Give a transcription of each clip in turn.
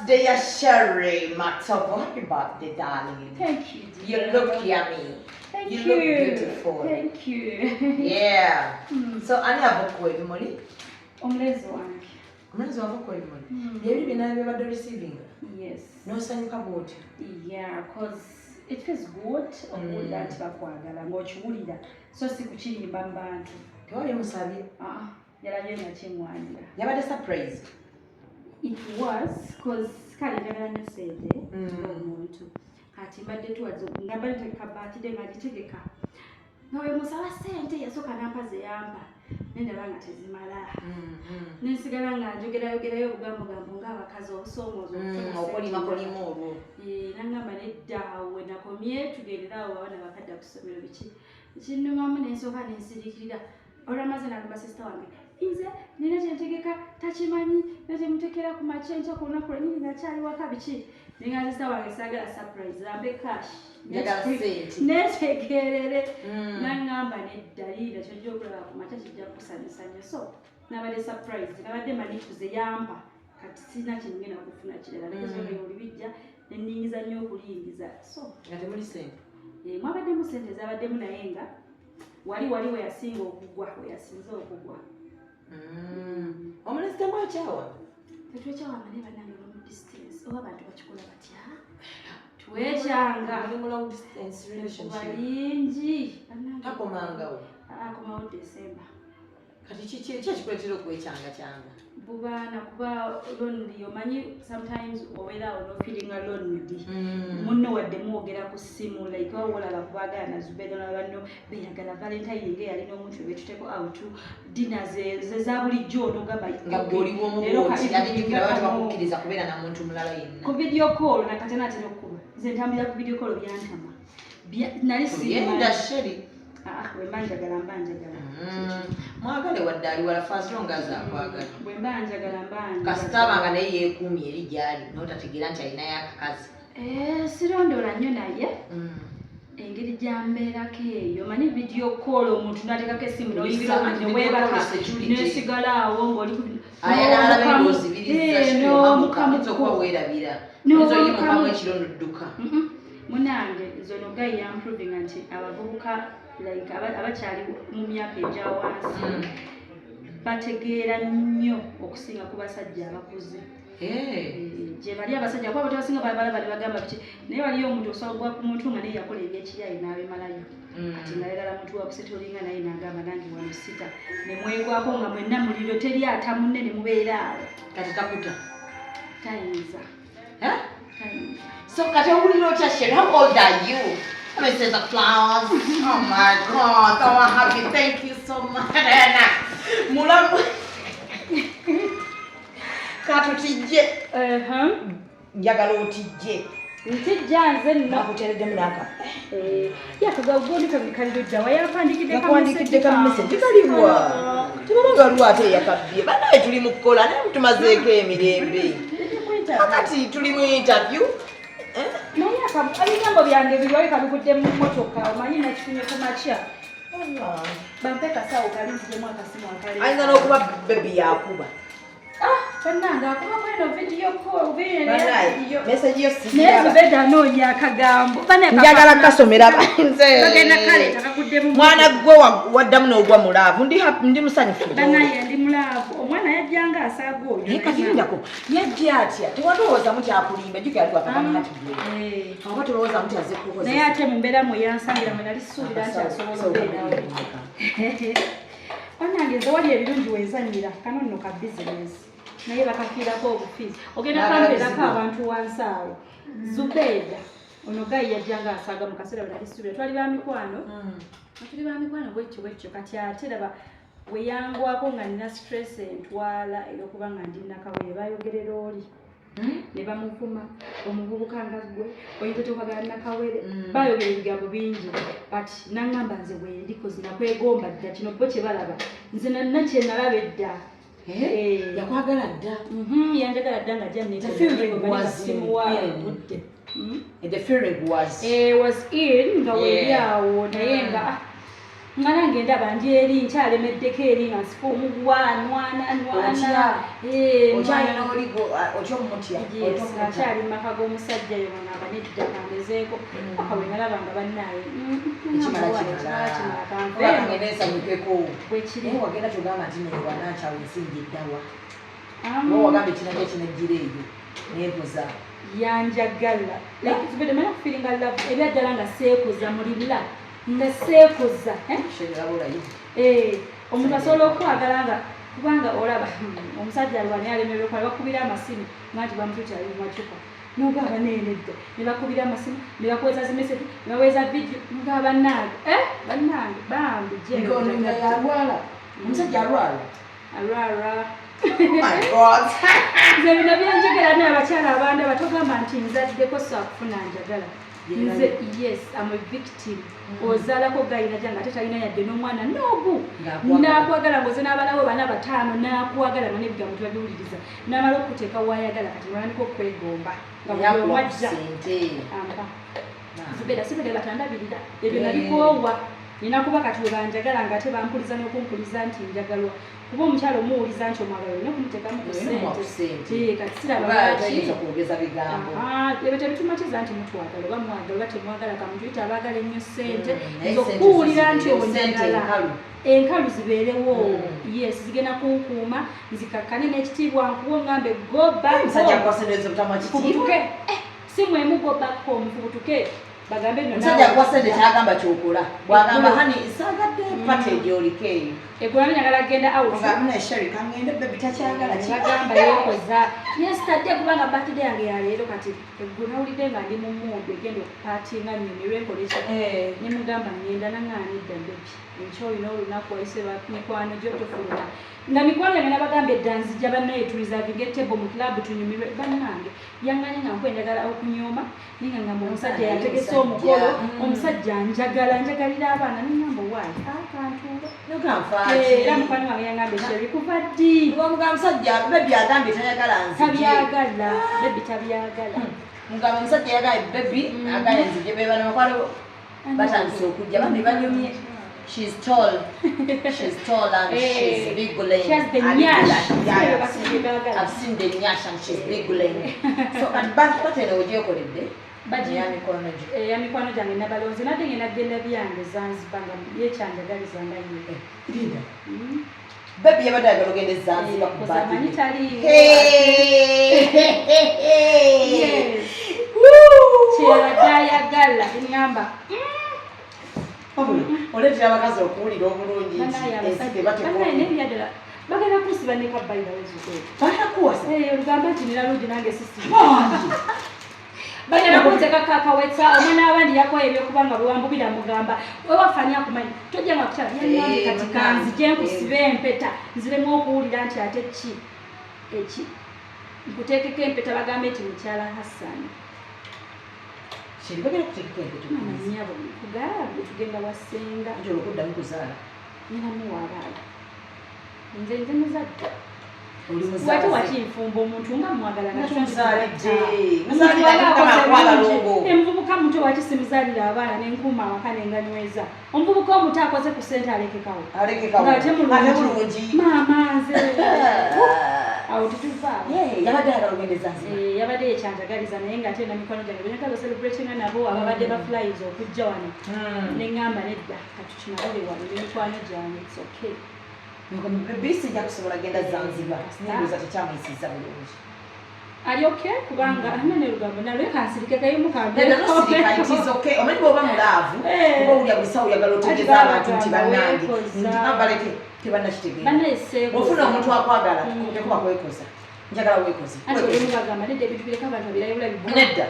birthday, Sherry Matsovo. Happy birthday, darling. Thank you, dear. You look yummy. Thank you. You look beautiful. Thank you. Yeah. So, ani avoko ebimuli? Omulezi wange. Omulezi avoko ebimuli. Yebi bina byabadde receiving. Yes. No sanyuka bwoti. Yeah, because it feels good okuwulira nti bakwagala ng'okiwulira so si kukirimba mu bantu. Tewali musabye? Yalabye nga kimwanira. Yabadde surprise? It was because kale njagala nnyo sente omuntu kati mbadde tuwaze nga mbadde tegeka baatide nga gitegeka nga we musaba sente yasooka nampa ze yampa nendaba nga tezimala nensigala nga njogerayogerayo obugambogambo ng'abakazi obusoomoozi okulimakolima olwo nangamba nedda we nakomye tugenderaawo abaana bakadda ku ssomero biki kinnumamu nensooka nensirikirira olwamaze nalumba sisita wange nze nina kyentegeka takimanyi natemutekera ku makyenkya ku lunaku lwenyini nakyali waka biki nenga sisita wange saagala surprise lambe cash netegerere nangamba neddalira kyojja okulaba ku makya kijja kukusanyusa nnyo so nabadde surprise nabadde manituze yampa kati sirina kyengenda kufuna kirala nagezoga oli bijja neningiza nnyo okulingiza so nga temuli sente mwabaddemu sente zabaddemu naye nga wali weyasinga okugwa weyasinze okugwa omulezi temwakyawa tetwekyawa mane bannange mu distance oba abantu bakikola batya twekyanga balingi takomangawo akomawo December kati kiki ekikuletera okwekyanga bubaana kuba lonely omanyi sometimes obeera onofeelinga lonely munno wadde mwogera ku ssimu like wawolaba kubaagala nazubedana banno beyagala valentine nga yalina omuntu webetuteko out dina ze za bulijjo onogamba nga bwoliwo omugoti yabijjukira bati bakukkiriza kubeera na muntu mulala yenna ku video call nakatena atera okuba nze ntambulira ku video call byantama nali yenda sheri bwemanjagala mwagale wadde ali wala fasonga azakwagala bwemanjagala kasitabanga naye yeekuumye eri gyali notategeera nti alinayo akakazi sirondoola nnyo naye engeri gyambeerako eyo manyi video call omuntu nateekako essimu noyingira newebaka nesigala awo ng'olinomukamu ekiro nodduka munange zono gayi yamproving nti abavubuka like abakyali mu myaka egya wansi bategeera nnyo okusinga ku basajja abakuze gye bali abasajja kuba batabasinga balabala bali bagamba biki naye waliyo omuntu osagwa ku muntu nga naye yakola ebyekiryayi n'abimalayo kati ngayagala muntu wakusetolinga naye nagamba nange wano sita nemwegwako nga mwenna muliro teri ata munne ne mubeera awo kati takuta tayinza so kati owulira otya Sherry, how old are you? Mrs. Flowers. Oh my God, so happy. Thank you so much. Mulamu. Katutijje. Njagala otijje. Ntijja nze nno. Akuteredde mulaka. Yakagagondi kabikaliro dda wayapandikidde kamesegi kaliwa. Tebabanga waliwo ate yakabbye. Banaye tuli mu kukola naye tumazeeko emirembe. Kakati tuli mu interview. naye ebigambo byange biriwayo kabigudde mu mmotoka omanyi nakifunye ku makya bampe kasaawo kalinzigemu akasimu akale ayinza n'okuba bebi yakuba tonnanga akubaku eno vidiyo meseji yo naye zubeda anoonya akagambo njagala kasomera bagenda kaleeta kaguddemu mwana gwe waddamu n'ogwa mulaavu ndi musanyufu banaye ndi mulaavu omwana yajjanga asaaga oyo naye kakirinjako yajja atya tewalowooza muti akulimba jjukira ali wakakamahatiwe oba tolowooza muti azze kukoza naye ate mu mbeera mwe yansangira mwe nali suubira nti asobola obeerawo bannange nze wali ebirungi wenzanyira kano nno ka bizinesi naye bakafiirako obufiizi ogenda kambeerako abantu wansi awo Zubeida ono gayi yajjanga asaaga mu kaseera bwe nali suubira twali ba mikwano tuli ba mikwano bwekyo kati ate raba weyangwako nga nina stress entwala ey'okuba nga ndi nakawere bayogerera oli ne bamuvuma omuvubuka nga gwe oyinza tokwagala nakawere bayogera ebigambo bingi but naŋŋamba nze wendi kozi nakwegomba dda kino bo kye balaba nze nanna kye nalaba edda yakwagala dda yanjagala dda nga jjanesimuwaayo budde the feeling was was in nga weri awo naye nga Ngana ngenda bandi eri nkyalemeddeko eri nga nsikuumugwa nwana okyalina oligo okyomutya akyali mumaka g'omusajja yo nga nedda kangezeeko paka bwe nalaba nga bannaaye ekimalakinalakangenesanyukeko bwekiri wagenda kyogamba nti newanakyawe ensingi eddawa wagambe kinajja kinajjira eyo nempoza yanjagala zibede mana kufiringa love ebyaddala nga seekoza mulirira nga seekoza omuntu asobola okwagala nga kubanga olaba omusajja alwani alemererwa okwala bakubira amasimu nganti bamutukyalimacupa nogamba nenedda nebakubira amasimu nebakweza zimeseji nebaweza vidiyo nogaba bannange bannange bambi yalwala omusajja alwala nze bino byenjagala naye abakyala abandi abatogamba nti nzaddeko saakufuna njagala nze yes am a victim ozaalako gayina janga ate talina yadde n'omwana noogu naakwagala ngoze n'abalawo bana bataano naakwagala nga n'ebigambo tebabiwuliriza n'amala okuteeka waayagala kati nolwanika okwegomba nga buli omwajja ampa zibeda sibede batandabirira ebyo nabikoowa nina kuba kati webanjagala nga ate bampuliza n'okumpuliza nti njagalwa kuba omukyalo omuwuliza nti omwagala olina okumuteekamu ku ssente kati sirabakwogeza bigambo ebyo tebitumatiza nti mutwagala oba mwagala oba temwagala kamuntu yita abaagala ennyo ssente okuwulira nti onjagala enkalu zibeerewo yes zigenda kunkuuma nzikakkane n'ekitiibwa nkuwa ngambe gobakubutuke si mwemu go back home kubutuke bagambe nno musajja kwasende kyagamba kyokola bwagamba hani isagadde pate gyolikeeyo egwami nyagala genda out ngamuna esheri kangende bebi takyagala bagamba yekoza yesterday kubanga birthday yange yaleero kati eggunawulidde nga ndi mu mundu egenda okupatinga nnyumirwa enkolesa nemugamba ngenda naŋŋaanidda bebi enkyo olina olunaku wayise mikwano gyotofuluma nga mikwano yange nabagamba edda nzijja bannaye tulizavinga etebo mu kilabu tunyumirwe bannange yaŋŋanya nga nkwendagala okunyooma ninga ngamba omusajja yategese omukolo omusajja njagalira abaana neŋŋamba waayi akantuulo era mukwano wange yaŋŋamba ekyeri kuva ddi musajja bebi agambye tabyagala bebi tabyagala mugamba omusajja yagala bebi agala nzije bebana bakwalo batandise okujja bambi banyumye. She's tall. She's tall and she's big lane. She has the nyash. I've seen the nyash and she's big lane. So at back what ene oje okolede? Baji ya mikono jange nabalonzi nadde ngenda genda byange Zanzibar nga yechanjagali zanga yiwe. Linda. Baby yabadde ayagala ogenda Zanzibar ku birthday. Manyi tali. Yes. Kyabadde ayagala enyamba. Oletera abakazi okuwulira obulungi nebyadala bagenda kusiba ne kabbalira wezuke batakuwasa olugamba nti nira lungi nange sisi bagenda kunteeka kakawetsa omwana abandi yakola ebyokubanga bwewambubira mugamba wewafani akumanyi tojjanga kukyala yanambe kati kanzije nkusibe empeta nziremu okuwulira nti ate eki nkuteekeko empeta bagambe nti mukyala Hassan bagenda kuteekeko empeta nyabo kugambe tugenda wasenga nti olwokuddamu kuzaala ninamuwaabaala nze muzadde wati wakinfumba omuntu nga mwagala omuvubuka muto waki simuzaalira abaana nenkuuma awaka nenganyweza omuvubuka omuto akoze ku ssente alekekawo ng'ate mulungi maama nze awo tetuvaawo yabadde ayagala ogenda Zanzibar yabadde yekyanjagaliza naye ng'ate na mikono gyange benyagala celebratinga nabo ababadde bafulayiza okujja wano neŋŋamba nedda katukinabule wano nemikwano gyange it's okay bisi nja kusobola genda Zanzibar nindoza tekyamuyisiza bulungi ali okay kubanga nane lugambo nalwe kansirike omanyi bwoba mulaavu oba owulya bulisawo oyagala otegeeza abantu nti bannange ntibabaleke tebannakitegeera ofuna omuntu akwagala tekuba kwekoza njagala weekoze nedda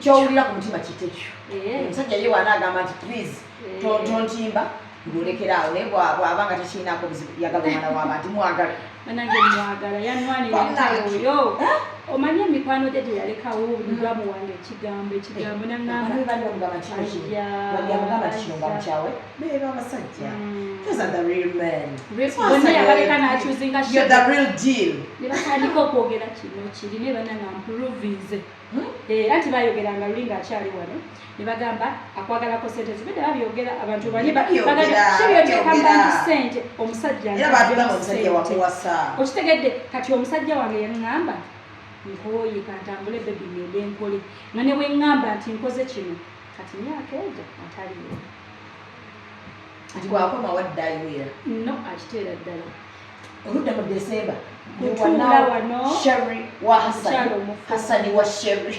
kyowulira ku mutima kitekyo omusajja ye waana agamba nti please tontimba ng'olekeraawo naye bw'abanga takiinaako buzibu yagala omwana w'abantu mwagala banange mwagala yanwanira oyo omanyi emikwano gye gye yalekawo bwamuwanga ekigambo naŋŋamba bonna yabaleka n'akyuzinga ne batandika okwogera kino kiri ne bananga mpuruvinze anti bayogeranga luli ng'akyali wano ne bagamba akwagalako sente zibedde babyogera abantu balibakibyotekamu sente omusajja okitegedde kati omusajja wange yaŋŋamba nkooye kantambule bebi ngende nkole nga ne bwe ŋŋamba nti nkoze kino kati myaka ejo ataliyo ati bwakoma waddayo era no akiteera ddala oludda mu December kutuula wano Sherry wa Hassani wa Sherry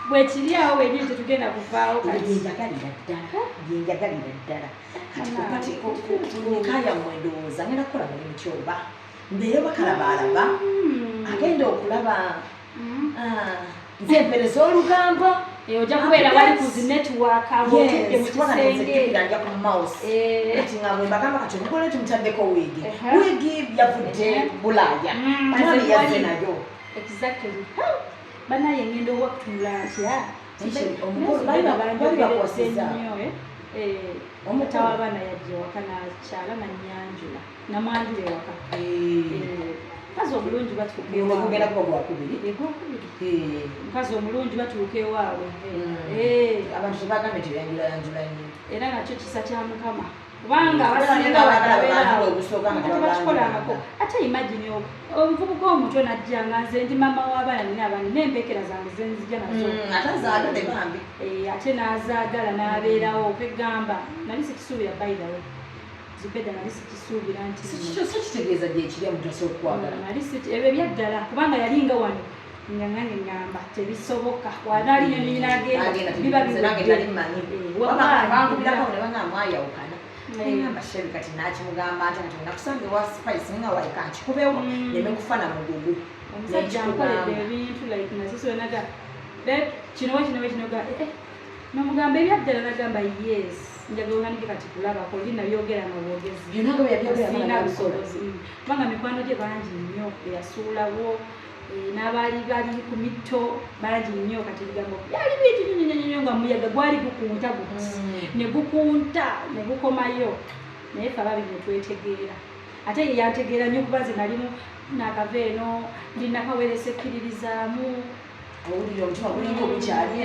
bwe kiri awo wenyini tetugenda kuvaawo yenjagalira ddala kati kaya mwendowooza ngenda kukola mulimu kyoba mbeere bakalabaalaba agenda okulaba nze empereza olugambo ojja kubeera wali ku zinetiwaaka ng'otudde mu kisenge ku mouse kati nga bwe mbagamba kati omugole tumutaddeko wiigi yavudde Bulaaya mwami yazze nayo exactly banaye ngenda owakutunula ntya omutawa abaana yajja ewaka nakyala nanyanjula namwanjula ewaka mukazi omulungi batuuka mukazi omulungi batuuka ewaabwe abantu tebagambe teyanjulayanjula nnyo era nakyo kisa kya Mukama kubanga abasinga bakikolanako ate imagine omuvubuka omuto najjanga nze ndi mama w'abaana nina abaana n'embeekera zange zenzija nazo ate n'azaagala n'abeerawo okwegamba nali sikisuubira by the way Zubeda nali sikisuubira nti kitegeeza gye ekiri omuntu asobola okwagala ebyo byaddala kubanga yalinga wano nga nange ngamba tebisoboka wanaali nyonyinagenda biba biwangubirakonebanaamwayawukana ngamba Sherry kati nakimugamba ati kati nakusange wa spice nga waika nkikubewo neme kufana mugugu omusajja nkoledde ebintu like nasisonaga kino nomugamba ebyaddala nagamba yes njagala onanike kati kulabako oli nabyogera nga bwogezi kubanga mikwano gye bangi nnyo eyasuulawo n'abaali bali ku mitto bangi nnyo kati ebigambo byali bingi nga muyaga gwali gukunta ne gukunta ne gukomayo naye fe ababiri ne twetegeera ate ye yantegeera nnyo kuba nze nalimu nakava eno ndinakaweresa ekkiririzaamu owulira omutima gulinga obukyali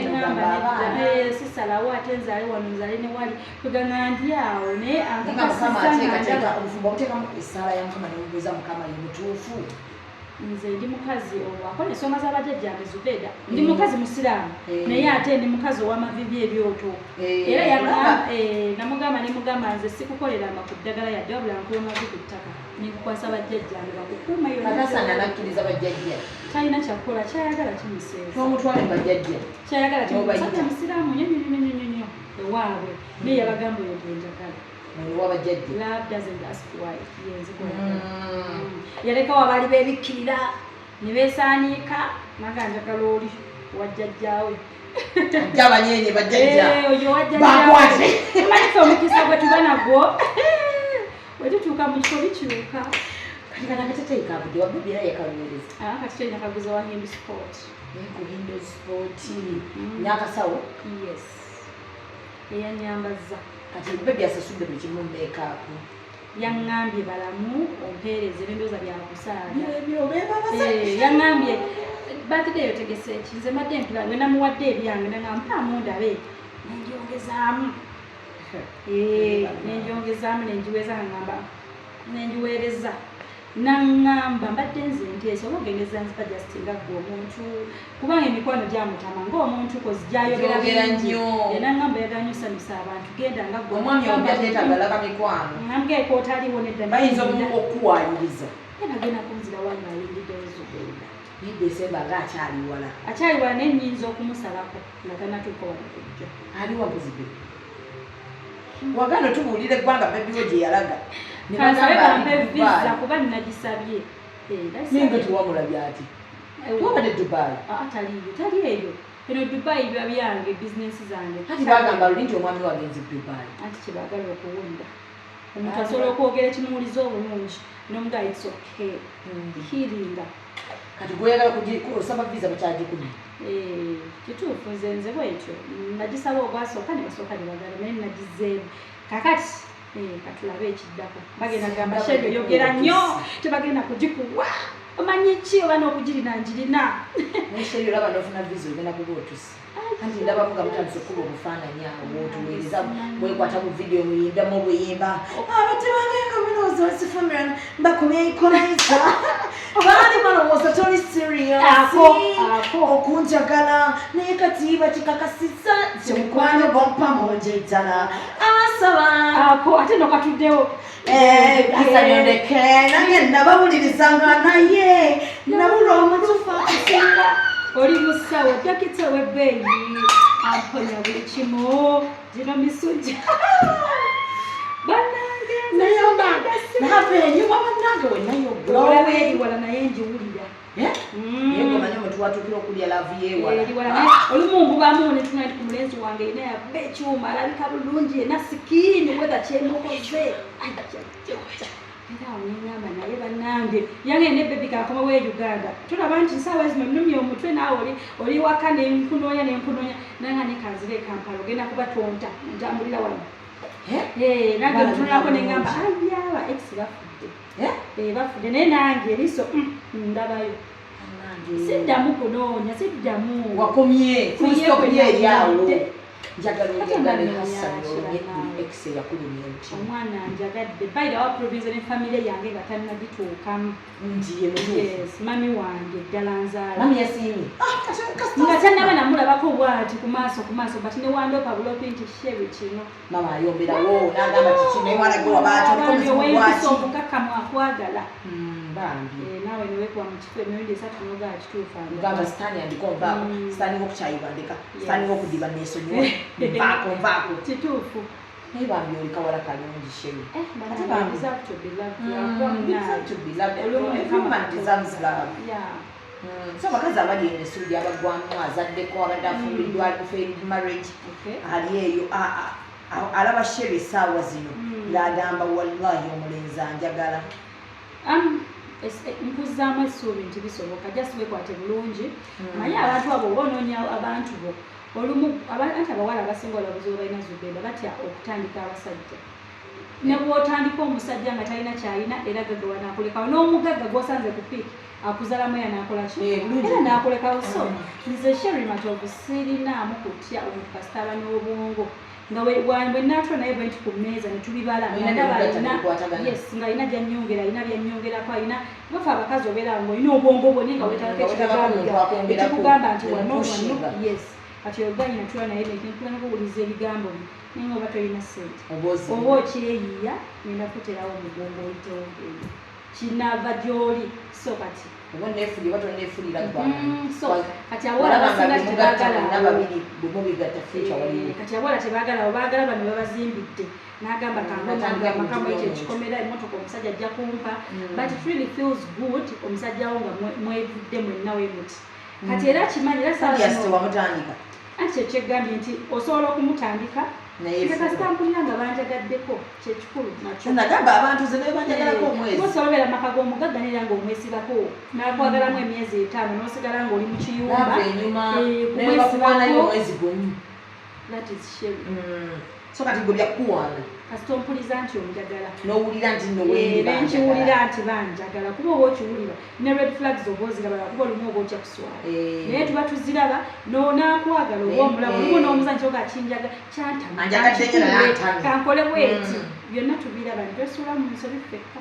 sisalawo ate nzaale wano nzaale ne wali kweganga ndi awo naye obufumbo obuteekamu essaala ya Mukama nemubuuza Mukama ye mutuufu nze ndi mukazi akola ensonga z'abajjajjange Zubeda ndi mukazi musiraamu naye ate ndi mukazi ow'amavivi ebyoto era namugamba nemugamba nze sikukoleranga ku ddagala yadde wabula nkuomavi ku ttaka nikukwasa bajjajjange bakukuuma yonakkiriza bajjajja talina kyakukola kyayagala kimuseeza tomutwale bajjajja kyayagala kimusajja musiraamu nyonyonyonyonyo ewaabwe naye yabagamba oyo gwenjagala Love doesn't ask why. Yalekawo abaali beebikkirira ne beesaanika naganja kalooli wajjajjaawe abanyenye bajjajja oyo wajjajjaawe manyifa omukisa gwe tuba nagwo bwe tutuuka mu kifo bikyuka kati kana akateteeka budde wabbebi era yakaweereza kati kyo nakaguza wa Hindu Sport ku Hindu Sport nyakasawo yes eyanyambazza kati bebi asasudde buli kimu meekaapu yaŋŋambye balamu ompeereza ebindooza byakusaaga yaŋŋambye birthday yotegese eki nze madde empira nge namuwadde ebyange nanga mpaamu ndabe nenjongezaamu nenjiweza ngamba nenjiweereza naŋŋamba mbadde nze nteesa oba ogende Zanzibar just nga ggwe omuntu kubanga emikwano gyamutama ng'omuntu kozi gyayogera nnyo naŋŋamba yagala nsanyusa abantu genda nga ggwe omwami omupya teetagalaga mikwano nambgeeko otaliwo nedda bayinza okukuwaayiriza nagenda kunzira wanga ayingiddewo Zubeda naye December nga akyali wala naye nnyinza okumusalako nga tanatuuka wano kujja aliwa mpuzibe wagano tubuulira eggwanga bebiwo gye yalaga kansabe bampe visa kuba nnagisabye ninga tuwamulabye ati tuwabadde Dubai tali eyo eno Dubai biba byange bizinesi zange ati bagamba luli nti omwami wagenzi Dubai anti kyebaagala okuwunda omuntu asobola okwogera ekimuwuliza obulungi n'omuga it's okay healing kati gweyagala kusaba visa bakyagikuni kituufu nze bwekyo nagisaba ogwasooka ne basooka ne bagala naye nagizeemu kakati katulabe ekiddako bagenda gamba shebe yogera nnyo tebagenda kugikuwa omanyi ki oba n'okugirina njirina nesheri olaba nofuna visa ogenda kuba otusi anti ndabamu nga mutandise okuba obufaananyi awo otuweereza bwekwata mu vidiyo muyimbamu obuyimba abadde bangenga binooza osifumira bakumyeikolaisa baali balowooza toli serious okunjagala naye kati bakikakasisa kyomukwano gompa munje ddala asaba ate nokatuddewo asanyondeke nange nabawulirizanga naye nabula omutuufu akusinga oli musawo dokita webbeeyi amponya buli kimu gino misujja bannange nave enyuma bannange wenayoeriwala naye njiwulira yegomanyi omutuwatukira okulya laavu yeewala olumumbubamu netunati ku mulenzi wange yina yabba ekyuma alabika bulungi yena sikiini wetha kyemukoze era onengamba naye bannange yagenda ebebi kakomawo e Uganda tulaba nti nsaawa zino nnumya omutwe naawe oli waka nenkunoonya nanga nekanzira e Kampala ogenda kuba tonta ntambulira wano nange mutunulako nengamba ayaba ex bafudde naye nange eriso ndabayo siddamu kunoonya siddamu wakomye kulisitokuli eryawo njagala oyagale hasanolye buli ex yakulumya omutima omwana njagadde bayira wa province ne famire yange nga tannagituukamu njiye mutuufu mami wange ddala nzaala mami yasiimye nga tannaba namulabako bwati ku maaso bati ne wandopa bulopi nti shebi kino mama ayomberawo n'agamba kiki naye wanage wabaati oliko muzimu wempisa obukakkamu akwagala bambi naawe niwekuwa mu kifo emirundi esatu nogaa kituufu ngamba sitaani yandikonvaako sitaani ng'okukyayibandika sitaani ng'okudiba neesonyiwa nvaako kituufu naye bambi oli kawala kalungi sheri so abakazi abali eno essuubi abagwamu azaddeko abadde afumbiddwa marriage ali eyo alaba sheri essaawa zino ng'agamba wallahi omulenzi anjagala nkuzaamu essuubi nti bisoboka just wekwate bulungi naye abantu abo oba onoonya abantu bo olumu anti abawala abasinga olabuzi balina zubenda batya okutandika abasajja ne bw'otandika omusajja nga talina kyalina era gaggawa naakulekawo n'omugagga gw'osanze ku piiki akuzalamu ya naakolaki era naakolekawo so nze Sherry Matovu sirinaamu kutya omuntu kasita aba n'obwongo nga bwe naatula naye bwenti ku mmeeza ne tubibala nga alina gyanyongera alina byanyongerako alina bafa abakazi obeera nga olina obwongo bwoni nga wetakekikugamba nti wano yes kati oganyi natula naye nekentugana kuwuliza ebigambo bye naye nga oba tolina ssente oba okyeyiya ngenda kuterawo omugongo oyitewo kinaava gy'oli so kati kati abawala tebaagala baagala bano babazimbidde n'agamba kangamakamu ekyo ekikomera emmotoka omusajja ajja kumpa but it really feels good omusajjawo nga mwevudde mwenna wemuti kati era kimanyi era wamutandika anti kyekyegambye nti osobola okumutandika kasitampulira nga banjagaddeko kyekikulu nagamba abantu ze naye banjagalako omwezi osolobera amaka g'omugagga neera nga omwesibako n'akwagalamu emyezi 5 n'osigala ng'oli mu kiyumba kumwesibako omwezi gumu that is shame so kati gwe byakuwaana kasita ompuliza nti onjagala n'owulira nti nenkiwulira nti banjagala kuba oba okiwulira ne red flags oba oziraba kuba olumu oba ojja kuswala naye tuba tuziraba n'onakwagala oba omulabo olumu n'omuzanyi kyoga kinjaga kyantamkankole bweti byonna tubiraba nitwesuula mu nsobi ffekka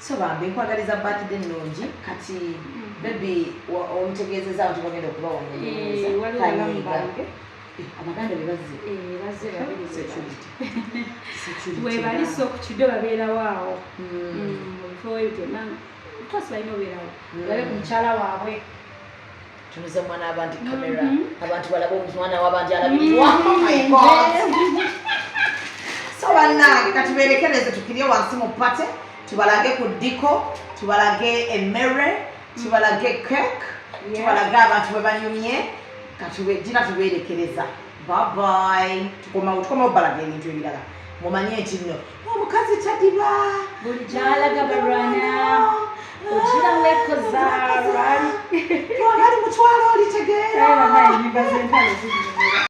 so bambi nkwagaliza batide ennungi kati bebi omutegeezeza nti bagenda okuba wanoeeza abaganda bazze webaliso okukidde babeerawo awo ebifo byonna kosi balina obeerawo olabe ku mukyala waabwe tunuze mwana abandi kamera abantu balaba omwana wabandi alabirirwa so bannange katuberekereze tukirye wansi mu pate tubalage ku diko tubalage emmere tubalage cake tubalage abantu bwe banyumye katuberekereza bye bye tukomawo balaga ebintu ebirala mumanye nti nno omukazi tadiba buli gyalaga balwana ogira wekoza twagala mutwala olitegeera enyiga z'entalo ziri